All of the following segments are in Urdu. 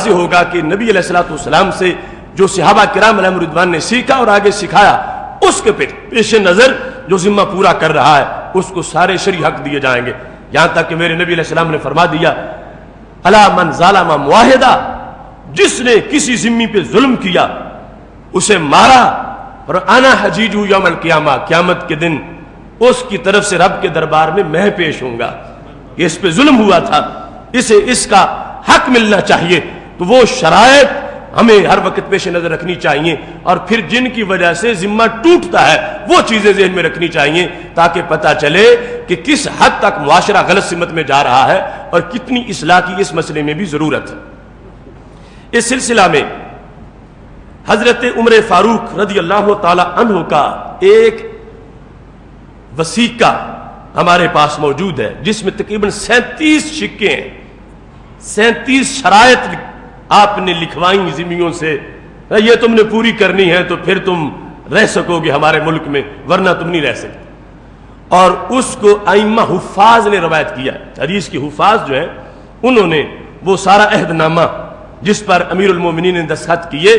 واضح ہوگا کہ نبی علیہ الصلوۃ والسلام سے جو صحابہ کرام علیہم رضوان نے سیکھا اور آگے سکھایا، اس کے پیش نظر جو ذمہ پورا کر رہا ہے اس کو سارے شرعی حق دیے جائیں گے، یہاں تک کہ میرے نبی علیہ السلام نے فرما دیا الا من ظالم معاہدہ، جس نے کسی ذمہ پہ ظلم کیا اسے مارا، اور انا حجیج یوم القیامہ، قیامت کے دن اس کی طرف سے رب کے دربار میں میں پیش ہوں گا، اس پہ ظلم ہوا تھا، اسے اس کا حق ملنا چاہیے۔ تو وہ شرائط ہمیں ہر وقت پیش نظر رکھنی چاہیے، اور پھر جن کی وجہ سے ذمہ ٹوٹتا ہے وہ چیزیں ذہن میں رکھنی چاہیے تاکہ پتہ چلے کہ کس حد تک معاشرہ غلط سمت میں جا رہا ہے اور کتنی اصلاح کی اس مسئلے میں بھی ضرورت ہے۔ اس سلسلہ میں حضرت عمر فاروق رضی اللہ تعالی عنہ کا ایک وثیقہ ہمارے پاس موجود ہے جس میں تقریباً 37 شکیں ہیں، 37 شرائط آپ نے لکھوائیں ذمیوں سے، یہ تم نے پوری کرنی ہے تو پھر تم رہ سکو گے ہمارے ملک میں، ورنہ تم نہیں رہ سکتے۔ اور اس کو ائمہ حفاظ نے روایت کیا، حدیث کے حفاظ جو ہیں انہوں نے وہ سارا عہد نامہ جس پر امیر المومنین نے دستخط کیے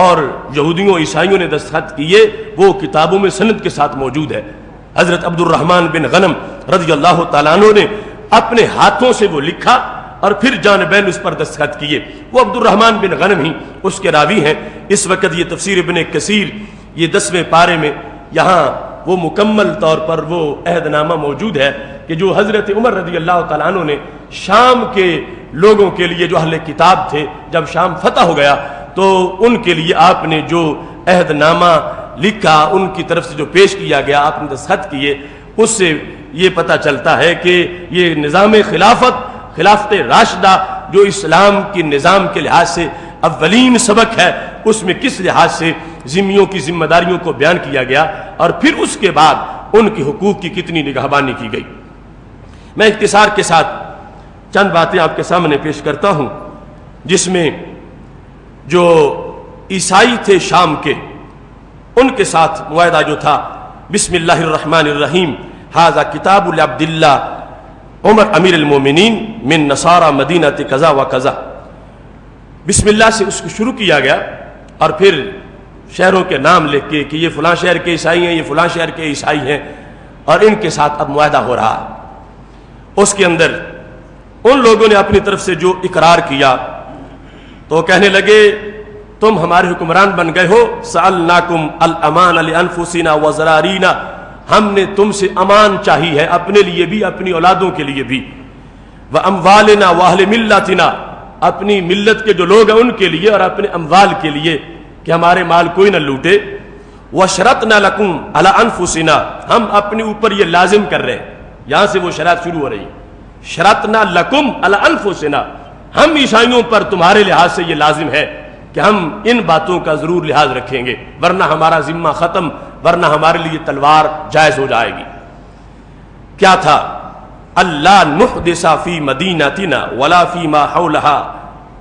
اور یہودیوں عیسائیوں نے دستخط کیے وہ کتابوں میں سند کے ساتھ موجود ہے۔ حضرت عبد الرحمن بن غنم رضی اللہ تعالیٰ عنہ نے اپنے ہاتھوں سے وہ لکھا اور پھر جانبین اس پر دستخط کیے، وہ عبد الرحمن بن غنم ہی اس کے راوی ہیں۔ اس وقت یہ تفسیر ابن کثیر یہ 10ویں پارے میں یہاں وہ مکمل طور پر وہ عہد نامہ موجود ہے کہ جو حضرت عمر رضی اللہ تعالیٰ عنہ نے شام کے لوگوں کے لیے جو اہل کتاب تھے جب شام فتح ہو گیا تو ان کے لیے آپ نے جو عہد نامہ لکھا ان کی طرف سے جو پیش کیا گیا آپ نے دستخط کیے، اس سے یہ پتہ چلتا ہے کہ یہ نظام خلافت راشدہ جو اسلام کی نظام کے لحاظ سے اولین سبق ہے اس میں کس لحاظ سے ذمیوں کی ذمہ داریوں کو بیان کیا گیا اور پھر اس کے بعد ان کے حقوق کی کتنی نگہبانی کی گئی۔ میں اختصار کے ساتھ چند باتیں آپ کے سامنے پیش کرتا ہوں جس میں جو عیسائی تھے شام کے ان کے ساتھ معاہدہ جو تھا، بسم اللہ الرحمن الرحیم ھذا کتاب لعبد اللہ عمر امیر المومنین من نصارى مدینہ کذا و کذا، بسم اللہ سے اس کو شروع کیا گیا اور پھر شہروں کے نام لکھ کے کہ یہ فلاں شہر کے عیسائی ہیں، یہ فلاں شہر کے عیسائی ہیں، اور ان کے ساتھ اب معاہدہ ہو رہا ہے۔ اس کے اندر ان لوگوں نے اپنی طرف سے جو اقرار کیا تو کہنے لگے تم ہمارے حکمران بن گئے ہو، سألناکم الامان لانفسنا وذرارینا، ہم نے تم سے امان چاہی ہے اپنے لیے بھی اپنی اولادوں کے لیے بھی، واموالنا واہل ملتنا، اپنی ملت کے جو لوگ ہیں ان کے لیے اور اپنے اموال کے لیے کہ ہمارے مال کوئی نہ لوٹے، وشرطنا لکم علی انفسنا، ہم اپنے اوپر یہ لازم کر رہے ہیں، یہاں سے وہ شرط شروع ہو رہی ہے، شرطنا لکم علی انفسنا، ہم عیسائیوں پر تمہارے لحاظ سے یہ لازم ہے کہ ہم ان باتوں کا ضرور لحاظ رکھیں گے ورنہ ہمارا ذمہ ختم، ورنہ ہمارے لیے تلوار جائز ہو جائے گی۔ کیا تھا؟ اللہ نحدث فی مدینتنا ولا فی ما حولها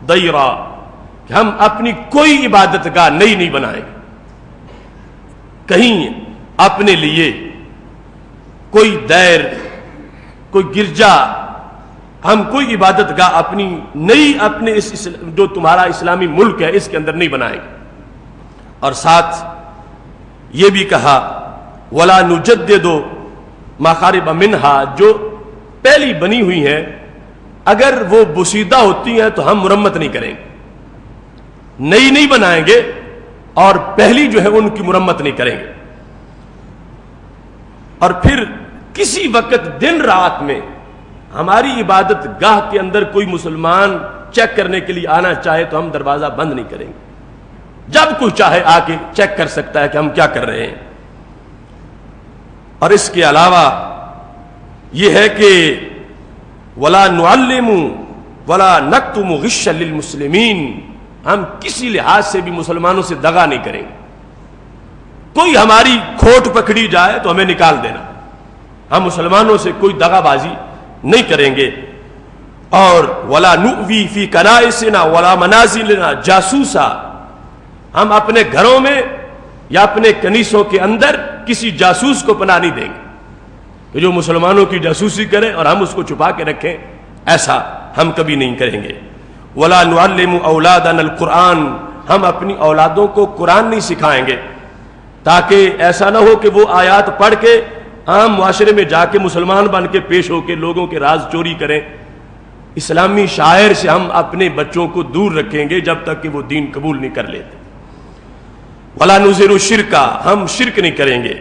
دیرا، کہ ہم اپنی کوئی عبادت گاہ نئی نہیں بنائیں گے، کہیں اپنے لیے کوئی دیر کوئی گرجا ہم کوئی عبادت گاہ اپنی نئی اپنے اس جو تمہارا اسلامی ملک ہے اس کے اندر نہیں بنائیں گے۔ اور ساتھ یہ بھی کہا ولا نجدد مخارب منہا، جو پہلی بنی ہوئی ہیں اگر وہ بسیدہ ہوتی ہیں تو ہم مرمت نہیں کریں گے، نئی نہیں بنائیں گے اور پہلی جو ہے ان کی مرمت نہیں کریں گے۔ اور پھر کسی وقت دن رات میں ہماری عبادت گاہ کے اندر کوئی مسلمان چیک کرنے کے لیے آنا چاہے تو ہم دروازہ بند نہیں کریں گے، جب کوئی چاہے آ کے چیک کر سکتا ہے کہ ہم کیا کر رہے ہیں۔ اور اس کے علاوہ یہ ہے کہ ولا نعلم ولا نکتم غشا للمسلمین، ہم کسی لحاظ سے بھی مسلمانوں سے دغا نہیں کریں گے، کوئی ہماری کھوٹ پکڑی جائے تو ہمیں نکال دینا، ہم مسلمانوں سے کوئی دغا بازی نہیں کریں گے۔ اور ولا نؤوی فی کنائسنا ولا منازلنا جاسوسا، ہم اپنے گھروں میں یا اپنے کنیسوں کے اندر کسی جاسوس کو پناہ نہیں دیں گے کہ جو مسلمانوں کی جاسوسی کرے اور ہم اس کو چھپا کے رکھیں، ایسا ہم کبھی نہیں کریں گے۔ ولا نعلم اولادنا القرآن، ہم اپنی اولادوں کو قرآن نہیں سکھائیں گے، تاکہ ایسا نہ ہو کہ وہ آیات پڑھ کے عام معاشرے میں جا کے مسلمان بن کے پیش ہو کے لوگوں کے راز چوری کریں۔ اسلامی شاعر سے ہم اپنے بچوں کو دور رکھیں گے جب تک کہ وہ دین قبول نہیں کر لیتے۔ ولا نظہر الشرک، ہم شرک نہیں کریں گے۔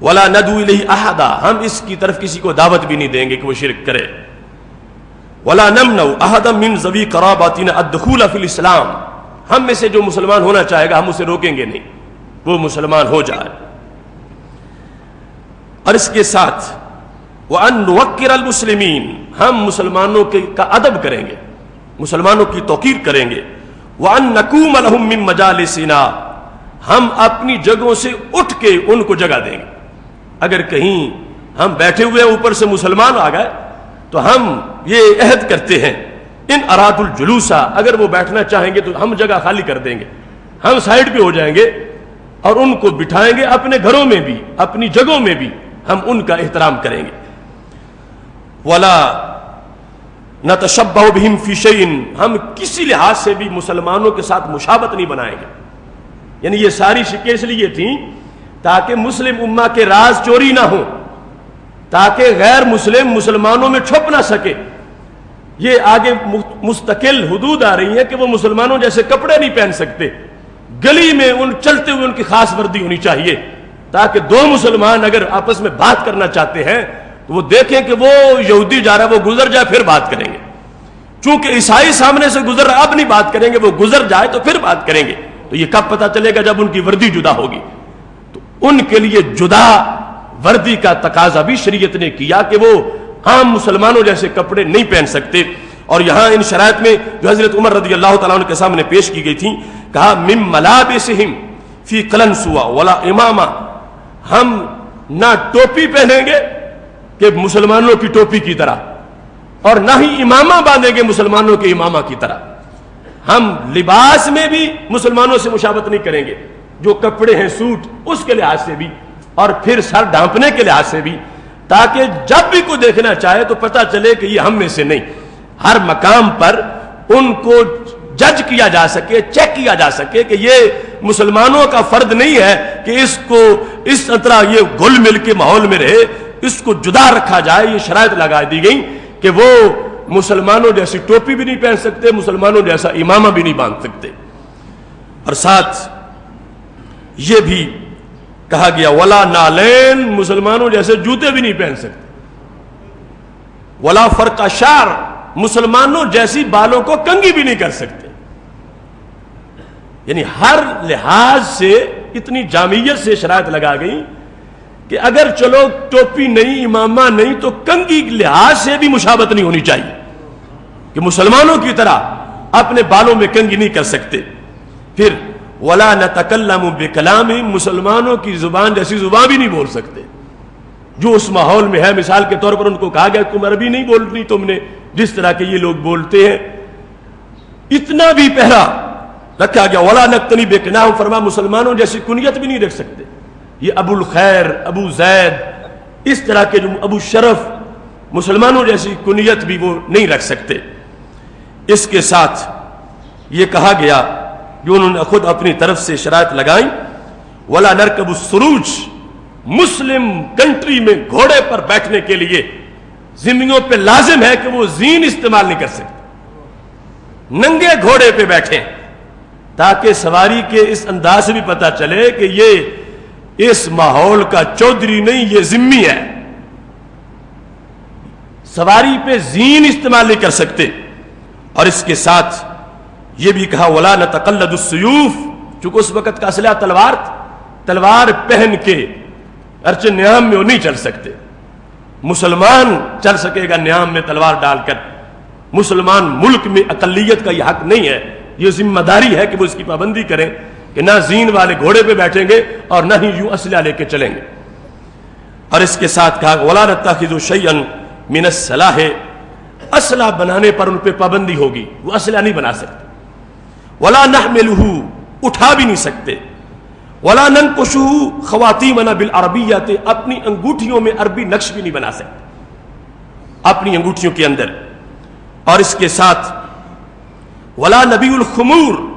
ولا ندعو الیہ احدا، ہم اس کی طرف کسی کو دعوت بھی نہیں دیں گے کہ وہ شرک کرے۔ ولا نمنع احدا من ذوی قراباتنا الدخول فی الاسلام، ہم میں سے جو مسلمان ہونا چاہے گا ہم اسے روکیں گے نہیں، وہ مسلمان ہو جائے۔ اور اس کے ساتھ وَأَن نُوَقِّرَ الْمُسْلِمِينَ، ہم مسلمانوں کا ادب کریں گے، مسلمانوں کی توقیر کریں گے۔ وَأَن نَقُومَ لَهُم مِّن مَّجَالِسِنَا، ہم اپنی جگہوں سے اٹھ کے ان کو جگہ دیں گے۔ اگر کہیں ہم بیٹھے ہوئے اوپر سے مسلمان آ گئے تو ہم یہ عہد کرتے ہیں ان اراد الجلوسا، اگر وہ بیٹھنا چاہیں گے تو ہم جگہ خالی کر دیں گے، ہم سائڈ پہ ہو جائیں گے اور ان کو بٹھائیں گے، اپنے گھروں میں بھی اپنی جگہوں میں بھی ہم ان کا احترام کریں گے۔ ولا نتشبہ بہم فی شیء، ہم کسی لحاظ سے بھی مسلمانوں کے ساتھ مشابہت نہیں بنائیں گے۔ یعنی یہ ساری شکیں اس لیے تھیں تاکہ مسلم امہ کے راز چوری نہ ہوں، تاکہ غیر مسلم مسلمانوں میں چھپ نہ سکے۔ یہ آگے مستقل حدود آ رہی ہیں کہ وہ مسلمانوں جیسے کپڑے نہیں پہن سکتے، گلی میں ان چلتے ہوئے ان کی خاص وردی ہونی چاہیے، تاکہ دو مسلمان اگر آپس میں بات کرنا چاہتے ہیں تو وہ دیکھیں کہ وہ یہودی جا رہا ہے، وہ گزر جائے پھر بات کریں گے۔ چونکہ عیسائی سامنے سے گزر رہا، اب نہیں بات کریں گے، وہ گزر جائے تو پھر بات کریں گے۔ تو یہ کب پتہ چلے گا؟ جب ان کی وردی جدا ہوگی۔ تو ان کے لیے جدا وردی کا تقاضا بھی شریعت نے کیا کہ وہ عام مسلمانوں جیسے کپڑے نہیں پہن سکتے۔ اور یہاں ان شرائط میں جو حضرت عمر رضی اللہ تعالیٰ عنہ کے سامنے پیش کی گئی تھیں، کہا مم ملابسہم فی قلنسوا ولا امامہ، ہم نہ ٹوپی پہنیں گے کہ مسلمانوں کی ٹوپی کی طرح، اور نہ ہی امامہ باندھیں گے مسلمانوں کے امامہ کی طرح۔ ہم لباس میں بھی مسلمانوں سے مشابہت نہیں کریں گے، جو کپڑے ہیں سوٹ اس کے لحاظ سے بھی، اور پھر سر ڈھانپنے کے لحاظ سے بھی، تاکہ جب بھی کوئی دیکھنا چاہے تو پتہ چلے کہ یہ ہم میں سے نہیں۔ ہر مقام پر ان کو جج کیا جا سکے، چیک کیا جا سکے کہ یہ مسلمانوں کا فرد نہیں ہے کہ اس کو اس طرح یہ گھل مل کے ماحول میں رہے، اس کو جدا رکھا جائے۔ یہ شرائط لگا دی گئی کہ وہ مسلمانوں جیسی ٹوپی بھی نہیں پہن سکتے، مسلمانوں جیسا امامہ بھی نہیں باندھ سکتے۔ اور ساتھ یہ بھی کہا گیا ولا نالین، مسلمانوں جیسے جوتے بھی نہیں پہن سکتے۔ ولا فرق شعر، مسلمانوں جیسی بالوں کو کنگھی بھی نہیں کر سکتے۔ یعنی ہر لحاظ سے اتنی جامعیت سے شرائط لگا گئی کہ اگر چلو ٹوپی نہیں، امامہ نہیں، تو کنگھی کے لحاظ سے بھی مشابہت نہیں ہونی چاہیے کہ مسلمانوں کی طرح اپنے بالوں میں کنگھی نہیں کر سکتے۔ پھر ولا نتکلم بکلام، مسلمانوں کی زبان جیسی زبان بھی نہیں بول سکتے جو اس ماحول میں ہے۔ مثال کے طور پر ان کو کہا گیا تم عربی نہیں بولنی تم نے، جس طرح کے یہ لوگ بولتے ہیں۔ اتنا بھی پہرا رکھا گیا ولا نقتنی بکناہ، فرما مسلمانوں جیسی کنیت بھی نہیں رکھ سکتے۔ یہ ابو الخیر، ابو زید، اس طرح کے جو ابو شرف، مسلمانوں جیسی کنیت بھی وہ نہیں رکھ سکتے۔ اس کے ساتھ یہ کہا گیا جو انہوں نے خود اپنی طرف سے شرائط لگائیں ولا نرکب السروج، مسلم کنٹری میں گھوڑے پر بیٹھنے کے لیے ذمیوں پہ لازم ہے کہ وہ زین استعمال نہیں کر سکتے، ننگے گھوڑے پہ بیٹھیں، تاکہ سواری کے اس انداز سے بھی پتہ چلے کہ یہ اس ماحول کا چودھری نہیں، یہ ذمی ہے۔ سواری پہ زین استعمال نہیں کر سکتے۔ اور اس کے ساتھ یہ بھی کہا ولا نتقلد السیوف، چونکہ اس وقت کا اسلحہ تلوار، تلوار پہن کے ارچہ نیام میں وہ نہیں چل سکتے۔ مسلمان چل سکے گا نیام میں تلوار ڈال کر، مسلمان ملک میں اقلیت کا یہ حق نہیں ہے، یہ ذمہ داری ہے کہ وہ اس کی پابندی کریں کہ نہ زین والے گھوڑے پہ بیٹھیں گے اور نہ ہی یوں اسلحہ لے کے چلیں گے۔ اور اس کے ساتھ کہا ولا نتخذ شیئا من السلاح، اسلحہ بنانے پر ان پہ پابندی ہوگی، وہ اسلحہ نہیں بنا سکتے۔ ولا نحملہ، اٹھا بھی نہیں سکتے۔ ولا ننقشہ خواتیمنا بالعربیۃ، اپنی انگوٹھیوں میں عربی نقش بھی نہیں بنا سکتے اپنی انگوٹھیوں کے اندر۔ اور اس کے ساتھ ولا نبی الخمور